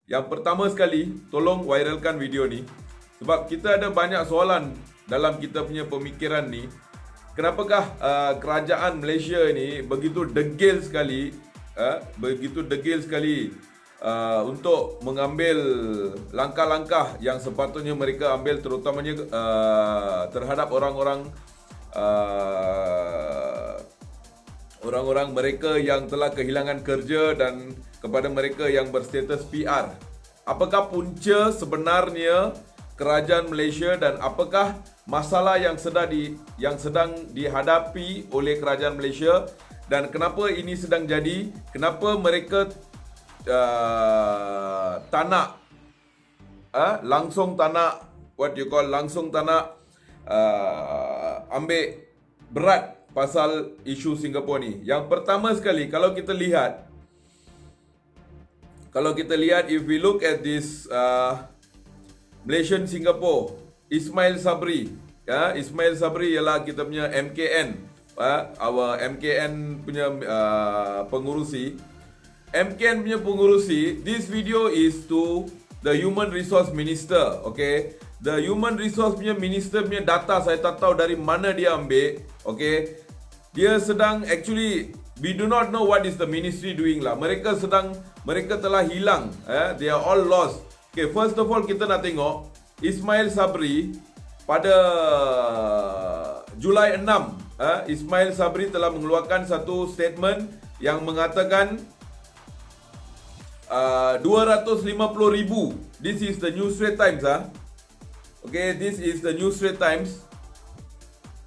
Yang pertama sekali, tolong viralkan video ni. Sebab kita ada banyak soalan dalam kita punya pemikiran ni. Kenapakah kerajaan Malaysia ni begitu degil sekali, untuk mengambil langkah-langkah yang sepatutnya mereka ambil, terutamanya terhadap orang-orang mereka yang telah kehilangan kerja dan kepada mereka yang berstatus PR. Apakah punca sebenarnya kerajaan Malaysia dan apakah masalah yang sedang dihadapi oleh kerajaan Malaysia dan kenapa ini sedang jadi? Kenapa mereka langsung ambil berat pasal isu Singapura ni. Yang pertama sekali, kalau kita lihat, if we look at this Malaysian Singapore, Ismail Sabri ialah kita punya MKN, our MKN punya pengurusi. MKN punya pengurusi, this video is to the Human Resource Minister, okay? The Human Resource punya Minister punya data saya tak tahu dari mana dia ambil, okay? Dia sedang, actually, we do not know what is the ministry doing lah. Mereka telah hilang, they are all lost. Okay, first of all kita nak tengok Ismail Sabri pada Julai 6, Ismail Sabri telah mengeluarkan satu statement yang mengatakan 250,000. This is the New Straits Times, Okay, this is the New Straits Times.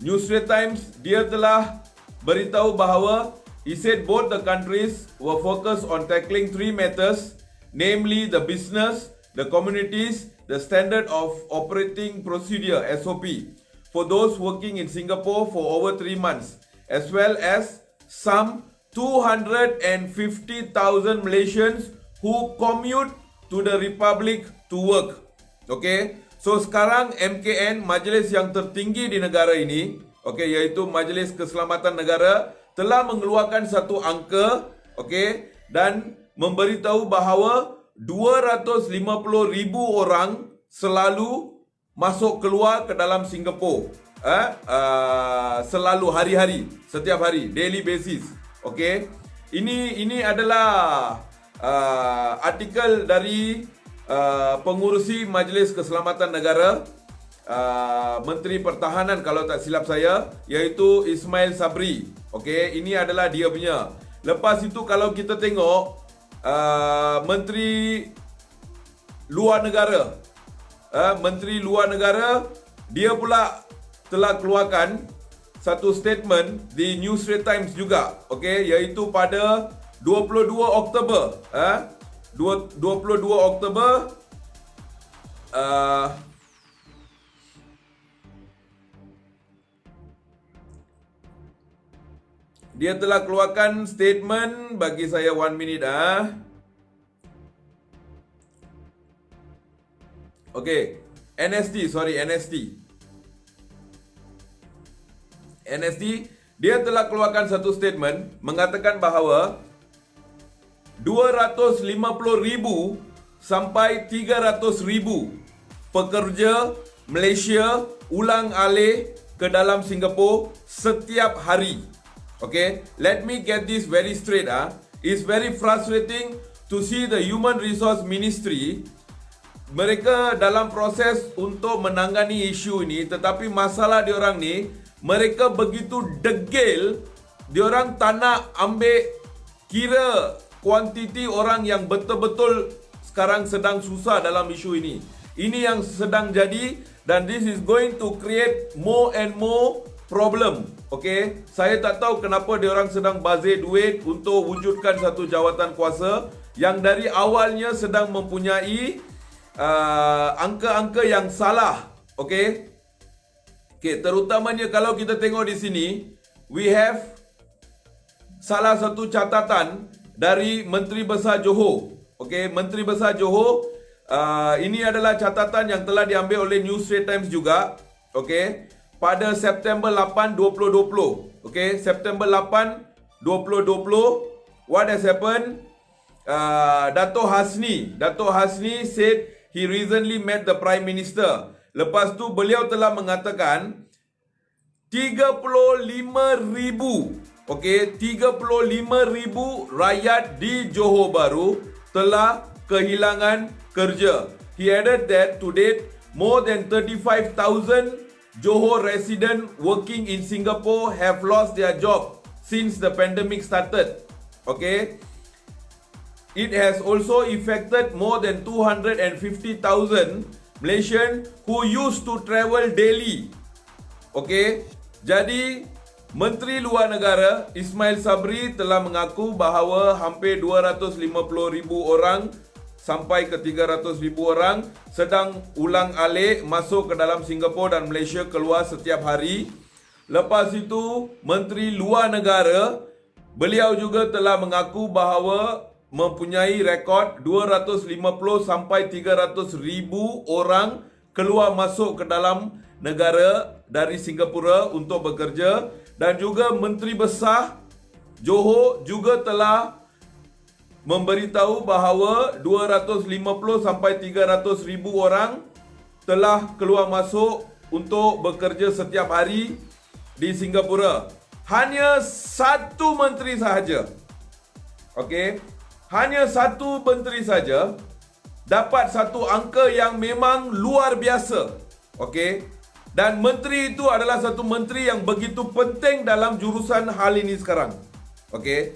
New Straits Times dia telah beritahu bahawa he said both the countries were focused on tackling three matters, namely the business, the communities, the standard of operating procedure SOP for those working in Singapore for over 3 months, as well as some 250,000 Malaysians who commute to the Republic to work. Okay, so sekarang MKN, majlis yang tertinggi di negara ini, okay, iaitu Majlis Keselamatan Negara, telah mengeluarkan satu angka, okay, dan memberitahu bahawa 250,000 orang selalu masuk keluar ke dalam Singapura, selalu hari-hari, setiap hari, daily basis. Okay, ini adalah artikel dari pengurusi Majlis Keselamatan Negara, Menteri Pertahanan kalau tak silap saya, iaitu Ismail Sabri. Okey, ini adalah dia punya. Lepas itu kalau kita tengok Menteri Luar Negara, dia pula telah keluarkan satu statement di New Straits Times juga, okey, iaitu pada 22 Oktober, 22 Oktober dia telah keluarkan statement, bagi saya 1 minit Okey, NST dia telah keluarkan satu statement mengatakan bahawa 250,000 sampai 300,000 pekerja Malaysia ulang alik ke dalam Singapura setiap hari. Okay, let me get this very straight. It's very frustrating to see the Human Resource Ministry, mereka dalam proses untuk menangani isu ini, tetapi masalah diorang ni, mereka begitu degil, diorang tak nak ambil kira kuantiti orang yang betul-betul sekarang sedang susah dalam isu ini. Ini yang sedang jadi dan this is going to create more and more problem. Okay, saya tak tahu kenapa diorang sedang bazir duit untuk wujudkan satu jawatan kuasa yang dari awalnya sedang mempunyai angka-angka yang salah. Okay, terutamanya kalau kita tengok di sini, we have salah satu catatan dari Menteri Besar Johor. Okay, Menteri Besar Johor, ini adalah catatan yang telah diambil oleh New Straits Times juga. Okay, pada September 8, 2020. Okay, September 8, 2020, what has happened? Dato' Hasni said he recently met the Prime Minister. Lepas tu beliau telah mengatakan 35,000, okey, 35,000 rakyat di Johor Bahru telah kehilangan kerja. He added that to date more than 35,000 Johor residents working in Singapore have lost their job since the pandemic started. Okay. It has also affected more than 250,000 Malaysian who used to travel daily. Okay. Jadi, Menteri Luar Negara Ismail Sabri telah mengaku bahawa hampir 250,000 orang sampai ke 300,000 orang sedang ulang alik masuk ke dalam Singapura dan Malaysia keluar setiap hari. Lepas itu, Menteri Luar Negara, beliau juga telah mengaku bahawa mempunyai rekod 250 sampai 300,000 orang keluar masuk ke dalam negara dari Singapura untuk bekerja, dan juga Menteri Besar Johor juga telah memberitahu bahawa 250 sampai 300,000 orang telah keluar masuk untuk bekerja setiap hari di Singapura. Hanya satu menteri sahaja, okey, hanya satu menteri saja dapat satu angka yang memang luar biasa, okey. Dan menteri itu adalah satu menteri yang begitu penting dalam jurusan hal ini sekarang. Okey.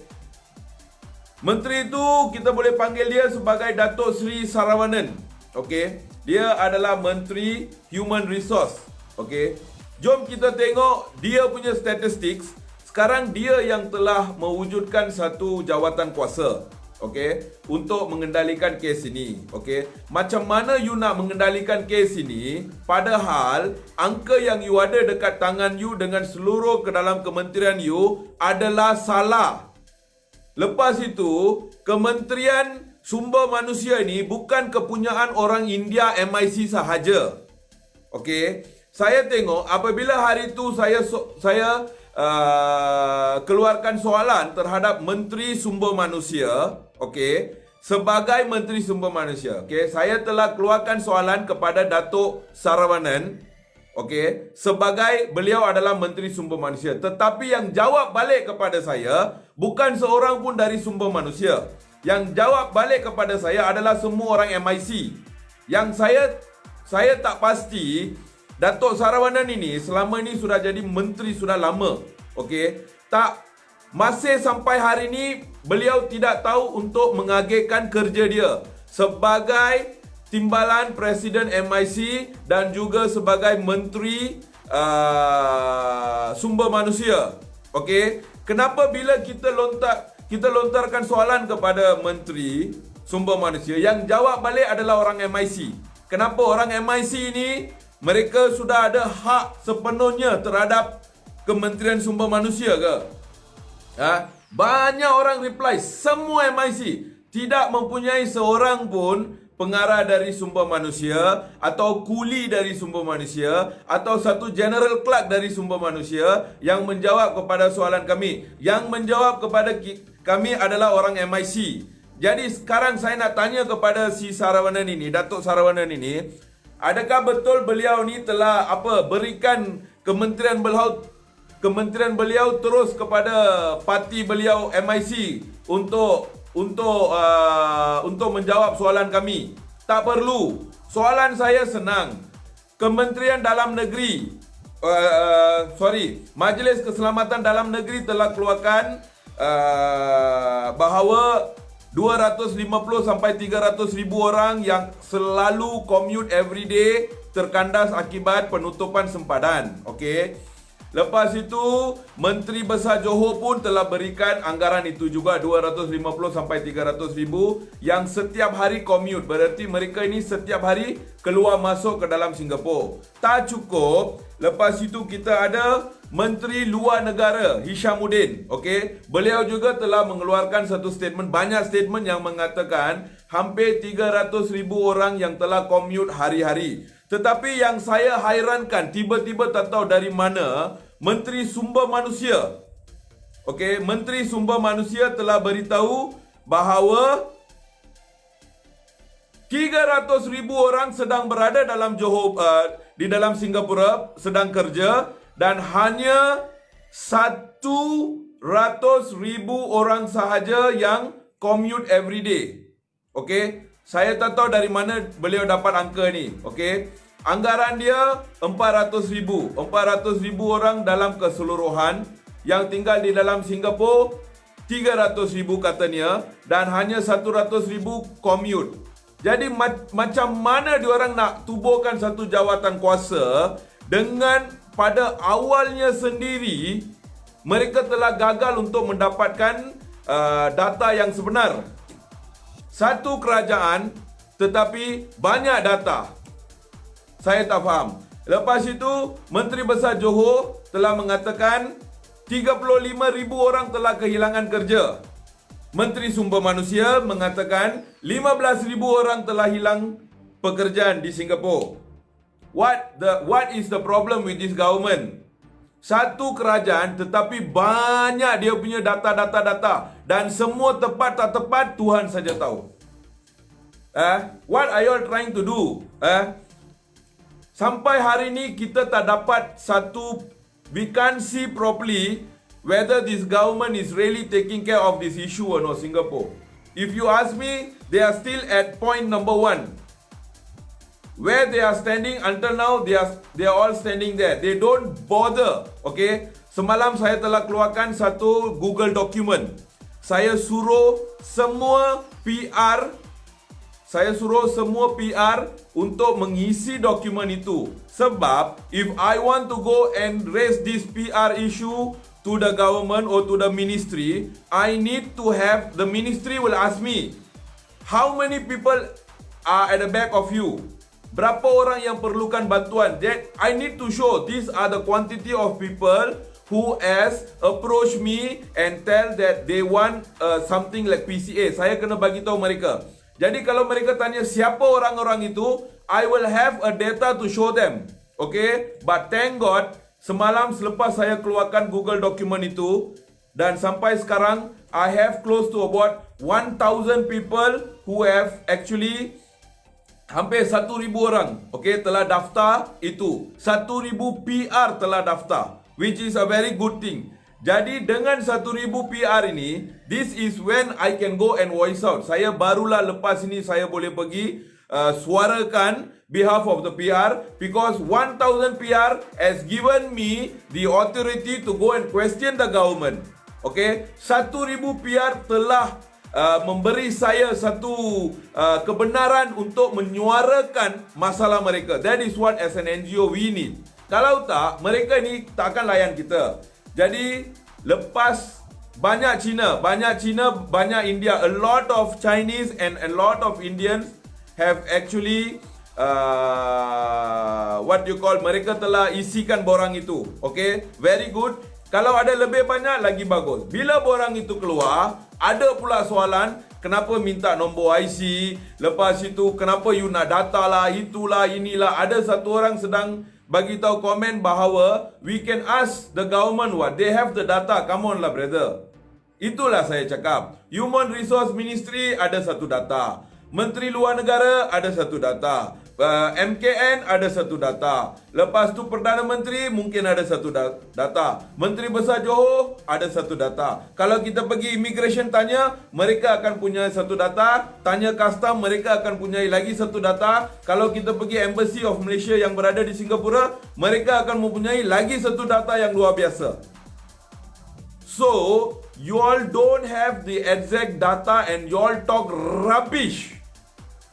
Menteri itu kita boleh panggil dia sebagai Datuk Seri Saravanan. Okey. Dia adalah Menteri Human Resource. Okey. Jom kita tengok dia punya statistik. Sekarang dia yang telah mewujudkan satu jawatan kuasa. Okey, untuk mengendalikan kes ini. Okey, macam mana you nak mengendalikan kes ini padahal angka yang you ada dekat tangan you dengan seluruh ke dalam kementerian you adalah salah. Lepas itu, Kementerian Sumber Manusia ini bukan kepunyaan orang India MIC sahaja. Okey, saya tengok apabila hari itu saya keluarkan soalan terhadap Menteri Sumber Manusia, okey, sebagai Menteri Sumber Manusia, okey, saya telah keluarkan soalan kepada Datuk Saravanan, okey, sebagai beliau adalah Menteri Sumber Manusia, tetapi yang jawab balik kepada saya bukan seorang pun dari Sumber Manusia. Yang jawab balik kepada saya adalah semua orang MIC. Yang saya tak pasti Datuk Saravanan ini selama ini sudah jadi menteri sudah lama. Okey, tak masih sampai hari ini beliau tidak tahu untuk mengagihkan kerja dia sebagai timbalan Presiden MIC dan juga sebagai Menteri Sumber Manusia. Okey, kenapa bila kita lontarkan soalan kepada Menteri Sumber Manusia, yang jawab balik adalah orang MIC? Kenapa orang MIC ini mereka sudah ada hak sepenuhnya terhadap Kementerian Sumber Manusia ke? Banyak orang reply, semua MIC tidak mempunyai seorang pun pengarah dari Sumber Manusia atau kuli dari Sumber Manusia atau satu general clerk dari Sumber Manusia yang menjawab kepada soalan kami. Yang menjawab kepada kami adalah orang MIC. Jadi sekarang saya nak tanya kepada si Saravanan ini, Datuk Saravanan ini, adakah betul beliau ni telah berikan kementerian beliau terus kepada parti beliau MIC untuk menjawab soalan kami? Tak perlu. Soalan saya senang. Kementerian Dalam Negeri, Majlis Keselamatan Dalam Negeri telah keluarkan bahawa 250 sampai 300,000 orang yang selalu commute every day terkandas akibat penutupan sempadan. Okey. Lepas itu, Menteri Besar Johor pun telah berikan anggaran itu juga 250 sampai 300,000 yang setiap hari commute. Berarti mereka ini setiap hari keluar masuk ke dalam Singapura. Tak cukup. Lepas itu kita ada Menteri Luar Negara Hishamuddin. Okey, beliau juga telah mengeluarkan satu statement, banyak statement yang mengatakan hampir 300,000 orang yang telah commute hari-hari. Tetapi yang saya hairankan, tiba-tiba tak tahu dari mana Menteri Sumber Manusia, okey, Menteri Sumber Manusia telah beritahu bahawa 300,000 orang sedang berada dalam Johor, di dalam Singapura sedang kerja, dan hanya 100,000 orang sahaja yang commute every day. Okey, saya tak tahu dari mana beliau dapat angka ni. Okey, anggaran dia 400,000 orang dalam keseluruhan yang tinggal di dalam Singapura, 300,000 katanya, dan hanya 100,000 commute. Jadi macam mana diorang nak tubuhkan satu jawatan kuasa dengan pada awalnya sendiri mereka telah gagal untuk mendapatkan data yang sebenar. Satu kerajaan tetapi banyak data. Saya tak faham. Lepas itu, Menteri Besar Johor telah mengatakan 35,000 orang telah kehilangan kerja. Menteri Sumber Manusia mengatakan 15,000 orang telah hilang pekerjaan di Singapura. What is the problem with this government? Satu kerajaan tetapi banyak dia punya data dan semua tepat tak tepat Tuhan saja tahu. What are you all trying to do? Sampai hari ini kita tak dapat satu, we can't see properly whether this government is really taking care of this issue or not, Singapore. If you ask me, they are still at point number 1. Where they are standing until now, they are all standing there. They don't bother. Okay. Semalam saya telah keluarkan satu Google document. Saya suruh semua PR untuk mengisi dokumen itu. Sebab if I want to go and raise this PR issue to the government or to the ministry, I need to have, the ministry will ask me, how many people are at the back of you? Berapa orang yang perlukan bantuan? That I need to show, these are the quantity of people who has approached me and tell that they want something like PCA. Saya kena bagi tahu mereka. Jadi kalau mereka tanya siapa orang-orang itu, I will have a data to show them. Okay? But thank God, semalam selepas saya keluarkan Google document itu, dan sampai sekarang I have close to about 1,000 people who have actually, hampir 1,000 orang, okay, telah daftar itu. 1,000 PR telah daftar, which is a very good thing. Jadi dengan 1,000 PR ini, this is when I can go and voice out. Saya barulah lepas ini saya boleh pergi suarakan behalf of the PR, because 1,000 PR has given me the authority to go and question the government. Okay, 1,000 PR telah memberi saya satu kebenaran untuk menyuarakan masalah mereka. That is what as an NGO we need. Kalau tak, mereka ni tak akan layan kita. Jadi lepas banyak Cina, banyak India, a lot of Chinese and a lot of Indians have actually mereka telah isikan borang itu. Okay, very good. Kalau ada lebih banyak lagi bagus. Bila borang itu keluar, ada pula soalan, kenapa minta nombor IC, lepas itu kenapa you nak data lah, itulah, inilah. Ada satu orang sedang bagi tahu komen bahawa we can ask the government what, they have the data, come on lah brother. Itulah saya cakap. Human Resource Ministry ada satu data, Menteri Luar Negara ada satu data, MKN ada satu data, lepas tu Perdana Menteri mungkin ada satu data, Menteri Besar Johor ada satu data. Kalau kita pergi immigration tanya, mereka akan punya satu data. Tanya custom, mereka akan punya lagi satu data. Kalau kita pergi Embassy of Malaysia yang berada di Singapura, mereka akan mempunyai lagi satu data yang luar biasa. So, you all don't have the exact data and you all talk rubbish.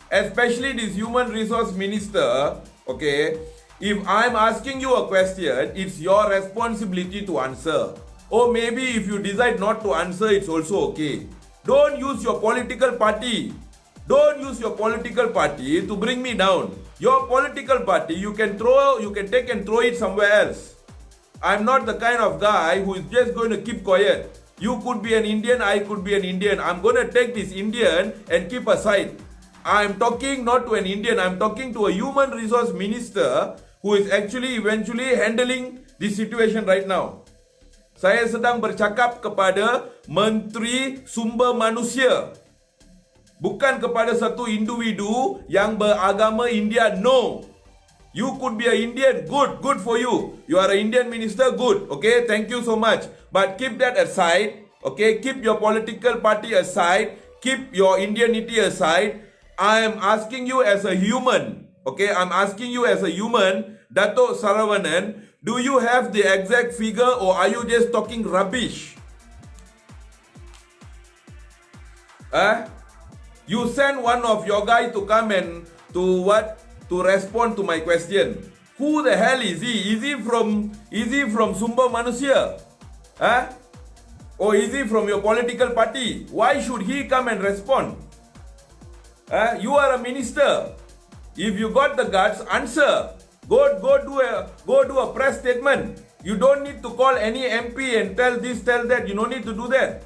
Especially this Human Resource Minister, okay, if I'm asking you a question, it's your responsibility to answer. Or maybe if you decide not to answer, it's also okay. Don't use your political party. Don't use your political party to bring me down. Your political party, you can take and throw it somewhere else. I'm not the kind of guy who is just going to keep quiet. You could be an Indian, I could be an Indian. I'm going to take this Indian and keep aside. I'm talking not to an Indian, I'm talking to a Human Resource Minister who is actually eventually handling this situation right now. Saya sedang bercakap kepada Menteri Sumber Manusia. Bukan kepada satu individu yang beragama India. No. You could be an Indian. Good for you. You are an Indian minister. Good. Okay, thank you so much. But keep that aside. Okay, keep your political party aside. Keep your Indianity aside. I am asking you as a human. Okay, I'm asking you as a human, Dato' Saravanan, do you have the exact figure or are you just talking rubbish? You send one of your guy to come and to respond to my question. Who the hell is he? Is he from Sumber Manusia? Or is he from your political party? Why should he come and respond? You are a minister. If you got the guts, answer. Go do a press statement. You don't need to call any MP and tell this, tell that. You don't need to do that.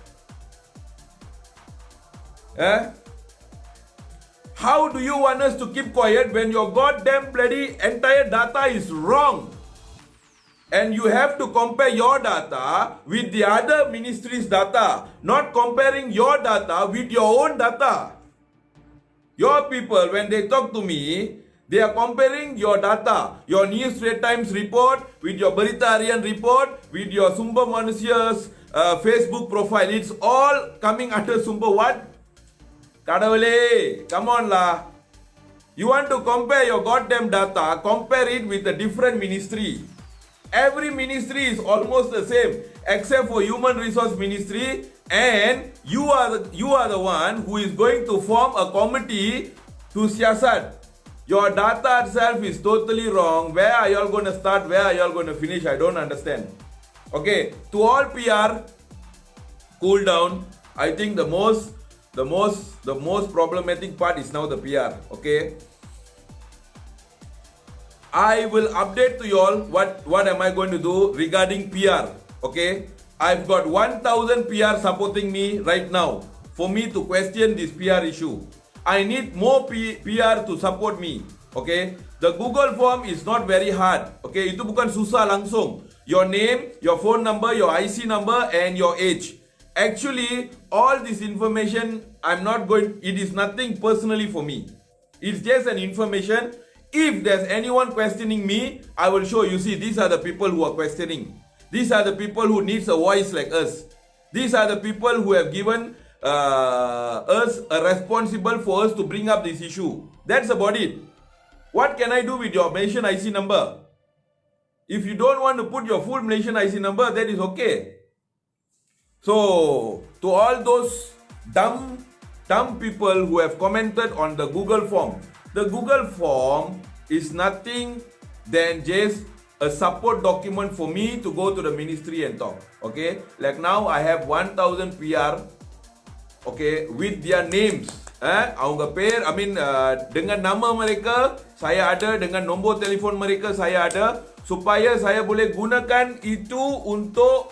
How do you want us to keep quiet when your goddamn bloody entire data is wrong? And you have to compare your data with the other ministry's data, not comparing your data with your own data. Your people, when they talk to me, they are comparing your data, your News Straight Times report with your Berita Harian report, with your Sumber Manusia's Facebook profile. It's all coming under Sumber what? Kadavale, come on lah. You want to compare your goddamn data, compare it with a different ministry. Every ministry is almost the same, except for Human Resource Ministry, and you are the one who is going to form a committee to siasat. Your data itself is totally wrong. Where are y'all going to start? Where are y'all going to finish? I don't understand. Okay, to all PR, cool down. I think the most problematic part is now the PR. Okay. I will update to you all what am I going to do regarding PR. Okay, I've got 1,000 PR supporting me right now for me to question this PR issue. I need more PR to support me. Okay, the Google form is not very hard. Okay, itu bukan susah langsung. Your name, your phone number, your IC number, and your age. Actually, all this information it is nothing personally for me. It's just an information. If there's anyone questioning me, I will show you. See, these are the people who are questioning. These are the people who needs a voice like us. These are the people who have given us a responsible for us to bring up this issue. That's about it. What can I do with your Malaysian IC number? If you don't want to put your full Malaysian IC number, that is okay. So, to all those dumb people who have commented on the Google form, the Google form is nothing than just a support document for me to go to the ministry and talk. Okay, like now I have 1,000 PR. Okay, with their names. அவங்க பேர், dengan nama mereka saya ada, dengan nombor telefon mereka saya ada, supaya saya boleh gunakan itu untuk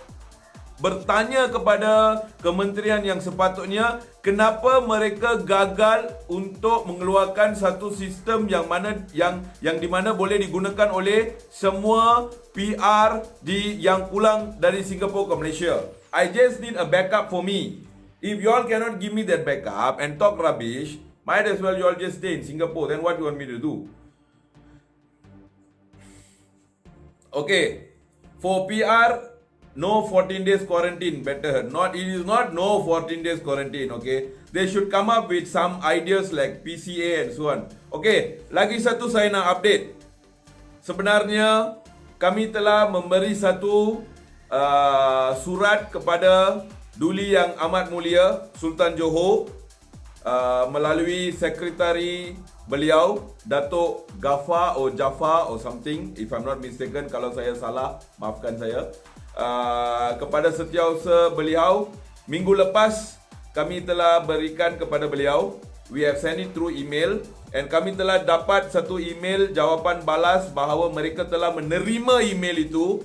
bertanya kepada kementerian yang sepatutnya kenapa mereka gagal untuk mengeluarkan satu sistem yang di mana boleh digunakan oleh semua PR yang pulang dari Singapore ke Malaysia. I just need a backup for me. If you all cannot give me that backup and talk rubbish, might as well you all just stay in Singapore. Then what you want me to do? Okay, for PR, no 14 days quarantine, better. It is not no 14 days quarantine, okay? They should come up with some ideas like PCA and so on. Okay, lagi satu saya nak update. Sebenarnya, kami telah memberi satu surat kepada Duli Yang Amat Mulia Sultan Johor melalui sekretari beliau, Datuk Ghaffar or Jafar or something, if I'm not mistaken. Kalau saya salah, maafkan saya. Kepada setiausaha beliau, minggu lepas kami telah berikan kepada beliau. We have sent it through email, and kami telah dapat satu email jawapan balas bahawa mereka telah menerima email itu,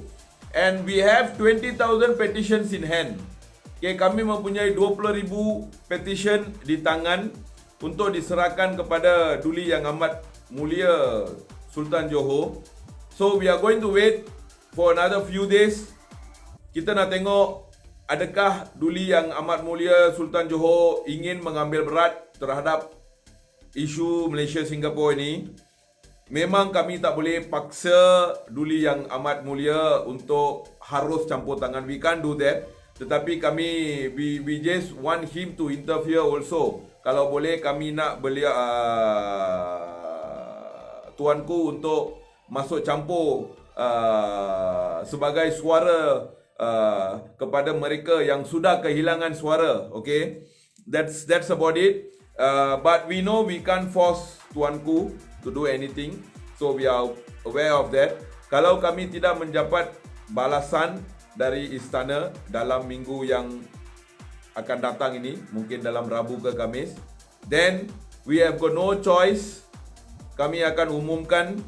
and we have 20,000 petitions in hand. Okay, kami mempunyai 20,000 petition di tangan untuk diserahkan kepada Duli Yang Amat Mulia Sultan Johor. So we are going to wait for another few days. Kita nak tengok adakah Duli Yang Amat Mulia Sultan Johor ingin mengambil berat terhadap isu Malaysia-Singapura ini, memang kami tak boleh paksa Duli Yang Amat Mulia untuk harus campur tangan. We can't do that. Tetapi kami, we just want him to interfere also. Kalau boleh kami nak beliau tuanku untuk masuk campur sebagai suara kepada mereka yang sudah kehilangan suara. Okay, that's about it. But we know we can't force tuanku to do anything, so we are aware of that. Kalau kami tidak mendapat balasan dari istana dalam minggu yang akan datang ini, mungkin dalam Rabu ke Khamis, then we have got no choice. Kami akan umumkan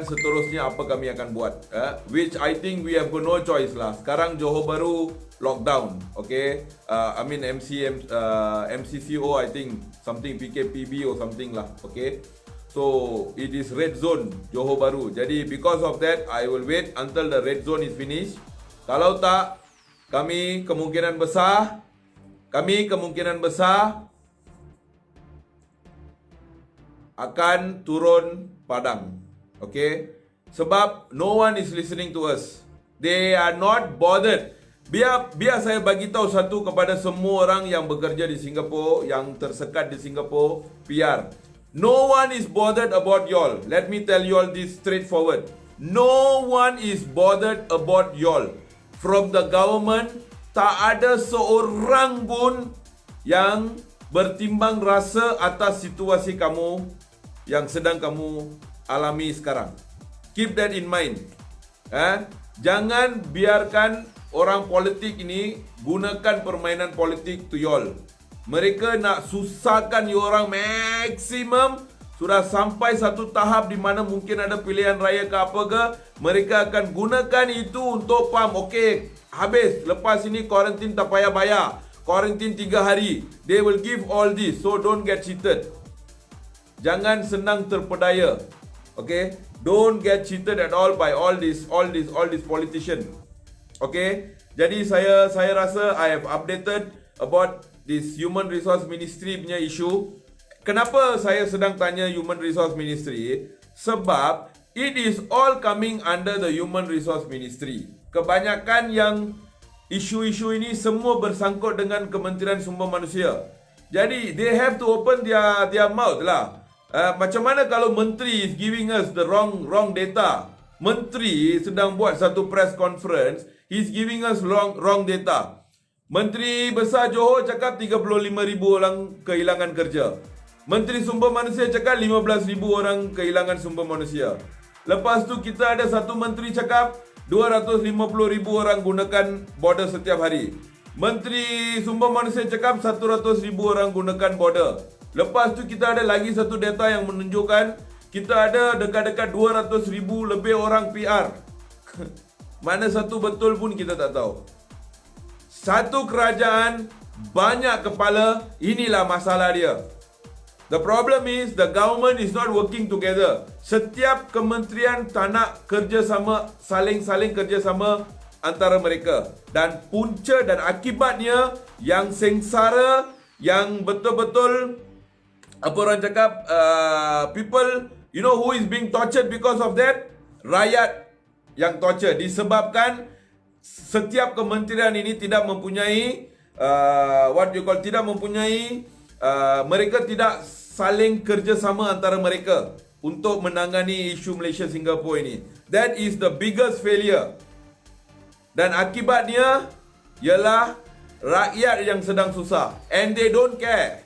seterusnya apa kami akan buat, which I think we have got no choice lah. Sekarang Johor Bahru lockdown, okay. I mean MCCO, I think something PKPB or something lah, okay. So it is red zone Johor Bahru. Jadi because of that, I will wait until the red zone is finished. Kalau tak, kami kemungkinan besar akan turun padang. Okay? Sebab no one is listening to us. They are not bothered. Biar saya bagi tahu satu kepada semua orang yang bekerja di Singapura, yang tersekat di Singapura, PR. No one is bothered about y'all. Let me tell you all this straightforward. No one is bothered about y'all. From the government, tak ada seorang pun yang bertimbang rasa atas situasi kamu yang sedang kamu alami sekarang. Keep that in mind. Jangan biarkan orang politik ini gunakan permainan politik to y'all. Mereka nak susahkan you orang maksimum. Sudah sampai satu tahap di mana mungkin ada pilihan raya ke apa ke, mereka akan gunakan itu untuk pam. Okey, habis. Lepas ini kuarantin tak payah bayar. Kuarantin 3 hari. They will give all this. So don't get cheated. Jangan senang terpedaya. Okay? Don't get cheated at all by all these politician. Okay? Jadi saya rasa I have updated about this Human Resource Ministry punya issue. Kenapa saya sedang tanya Human Resource Ministry? Sebab it is all coming under the Human Resource Ministry. Kebanyakan yang isu-isu ini semua bersangkut dengan Kementerian Sumber Manusia. Jadi they have to open their mouth lah. Macam mana kalau menteri is giving us the wrong data? Menteri sedang buat satu press conference, he's giving us wrong data. Menteri Besar Johor cakap 35,000 orang kehilangan kerja. Menteri Sumber Manusia cakap 15,000 orang kehilangan sumber manusia. Lepas tu kita ada satu menteri cakap 250,000 orang gunakan border setiap hari. Menteri Sumber Manusia cakap 100,000 orang gunakan border. Lepas tu kita ada lagi satu data yang menunjukkan kita ada dekat-dekat 200,000 lebih orang PR. Mana satu betul pun kita tak tahu. Satu kerajaan, banyak kepala, inilah masalah dia. The problem is the government is not working together. Setiap kementerian tak nak kerjasama, saling kerjasama antara mereka. Dan punca dan akibatnya yang sengsara, yang betul-betul apa orang cakap, people, you know who is being tortured because of that? Rakyat yang torture disebabkan setiap kementerian ini tidak mempunyai mereka tidak saling kerjasama antara mereka untuk menangani isu Malaysia Singapura ini. That is the biggest failure. Dan akibatnya ialah rakyat yang sedang susah. And they don't care.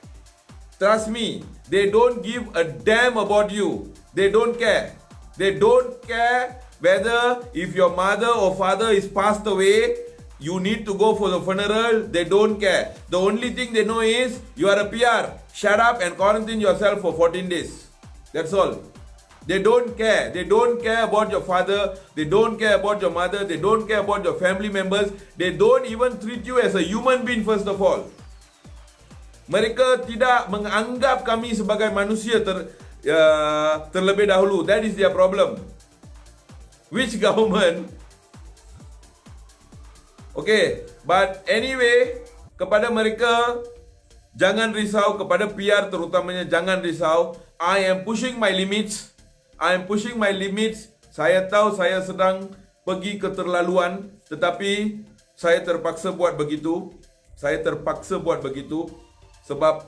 Trust me, they don't give a damn about you. They don't care. They don't care whether if your mother or father is passed away, you need to go for the funeral. They don't care. The only thing they know is you are a PR. Shut up and quarantine yourself for 14 days. That's all. They don't care. They don't care about your father. They don't care about your mother. They don't care about your family members. They don't even treat you as a human being first of all. Mereka tidak menganggap kami sebagai manusia terlebih dahulu. That is their problem. Which government Okay, but anyway, kepada mereka, jangan risau. Kepada PR terutamanya, jangan risau. I am pushing my limits. Saya tahu saya sedang pergi keterlaluan, tetapi saya terpaksa buat begitu. Sebab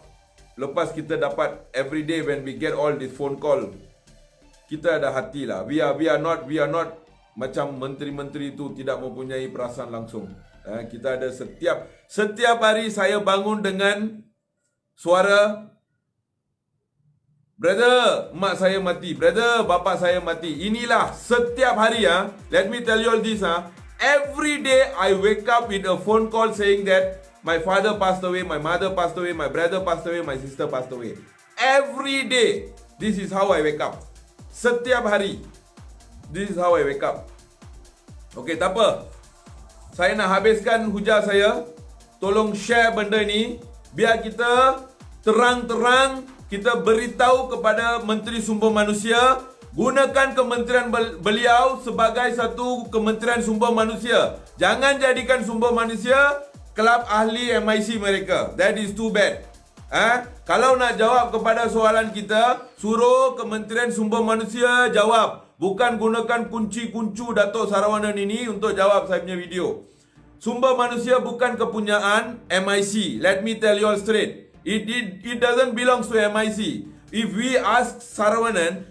lepas kita dapat every day when we get all this phone call, kita ada hati lah. We are not macam menteri-menteri itu tidak mempunyai perasaan langsung. Kita ada setiap hari saya bangun dengan suara, brother, mak saya mati. Brother, bapa saya mati. Inilah setiap hari Let me tell you all this Every day I wake up with a phone call saying that my father passed away, my mother passed away, my brother passed away, my sister passed away. Every day. This is how I wake up. Setiap hari. This is how I wake up. Okay, tak apa. Saya nak habiskan hujah saya. Tolong share benda ni. Biar kita terang-terang kita beritahu kepada Menteri Sumber Manusia, gunakan kementerian beliau sebagai satu kementerian sumber manusia. Jangan jadikan sumber manusia kelab ahli MIC mereka. That is too bad. Kalau nak jawab kepada soalan kita, suruh Kementerian Sumber Manusia jawab. Bukan gunakan kunci-kuncu Datuk Saravanan ini untuk jawab saya punya video. Sumber manusia bukan kepunyaan MIC. Let me tell you all straight. It doesn't belong to MIC. If we ask Saravanan,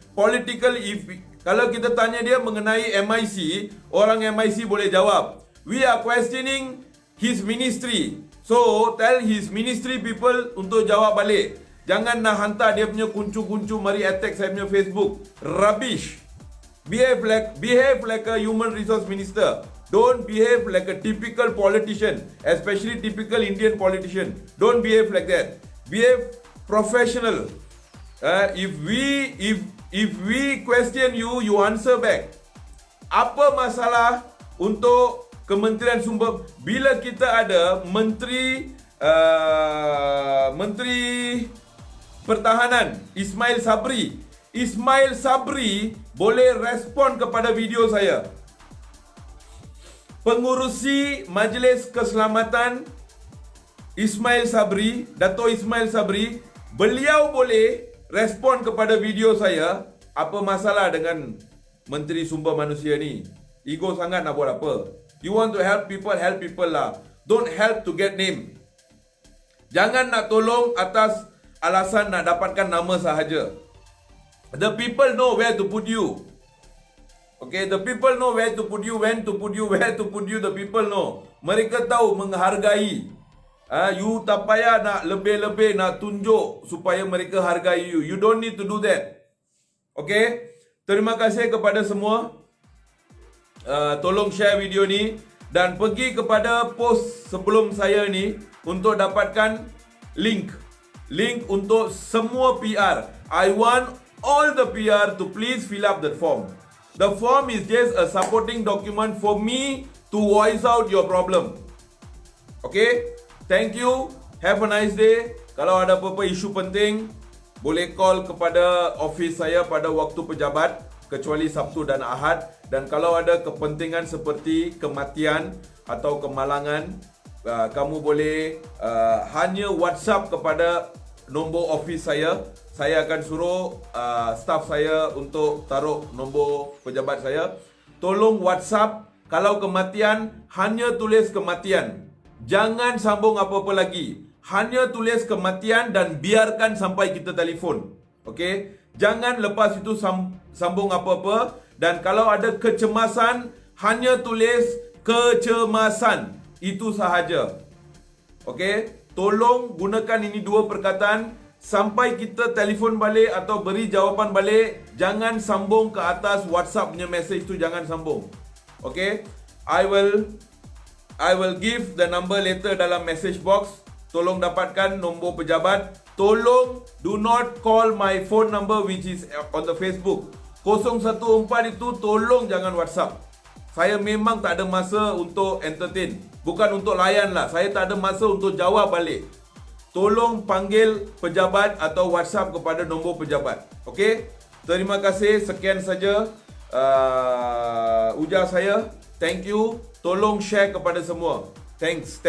kalau kita tanya dia mengenai MIC, orang MIC boleh jawab. We are questioning his ministry. So, tell his ministry people untuk jawab balik. Jangan nak hantar dia punya kuncu-kuncu mari attack saya punya Facebook. Rubbish. Behave like a human resource minister. Don't behave like a typical politician, especially typical Indian politician. Don't behave like that. Behave professional. If we question you, you answer back. Apa masalah untuk Kementerian Sumber, bila kita ada Menteri Pertahanan Ismail Sabri boleh respon kepada video saya. Pengurusi Majlis Keselamatan Dato' Ismail Sabri, beliau boleh respon kepada video saya. Apa masalah dengan Menteri Sumber Manusia ni? Ego sangat nak buat apa? You want to help people lah. Don't help to get name. Jangan nak tolong atas alasan nak dapatkan nama sahaja. The people know where to put you. Okay, the people know where to put you, when to put you, where to put you. The people know. Mereka tahu menghargai. You tak payah nak lebih-lebih nak tunjuk supaya mereka hargai you. You don't need to do that. Okay? Terima kasih kepada semua. Tolong share video ni dan pergi kepada post sebelum saya ni untuk dapatkan link untuk semua PR. I want all the PR to please fill up that form. The form is just a supporting document for me to voice out your problem. Okay? Thank you. Have a nice day. Kalau ada apa-apa isu penting, boleh call kepada office saya pada waktu pejabat, kecuali Sabtu dan Ahad. Dan kalau ada kepentingan seperti kematian atau kemalangan, kamu boleh hanya WhatsApp kepada nombor office saya. Saya akan suruh staff saya untuk taruh nombor pejabat saya. Tolong WhatsApp. Kalau kematian, hanya tulis kematian. Jangan sambung apa-apa lagi. Hanya tulis kematian dan biarkan sampai kita telefon. Okey? Jangan lepas itu sambung apa-apa. Dan kalau ada kecemasan, hanya tulis kecemasan. Itu sahaja. Okey? Tolong gunakan ini dua perkataan. Sampai kita telefon balik atau beri jawapan balik, jangan sambung ke atas WhatsApp punya message tu, jangan sambung. Okey? I will give the number later dalam message box. Tolong dapatkan nombor pejabat. Tolong do not call my phone number which is on the Facebook. 014 itu tolong jangan WhatsApp. Saya memang tak ada masa untuk entertain. Bukan untuk layan lah. Saya tak ada masa untuk jawab balik. Tolong panggil pejabat atau WhatsApp kepada nombor pejabat. Okey? Terima kasih. Sekian saja ujar saya. Thank you. Tolong share kepada semua. Thanks.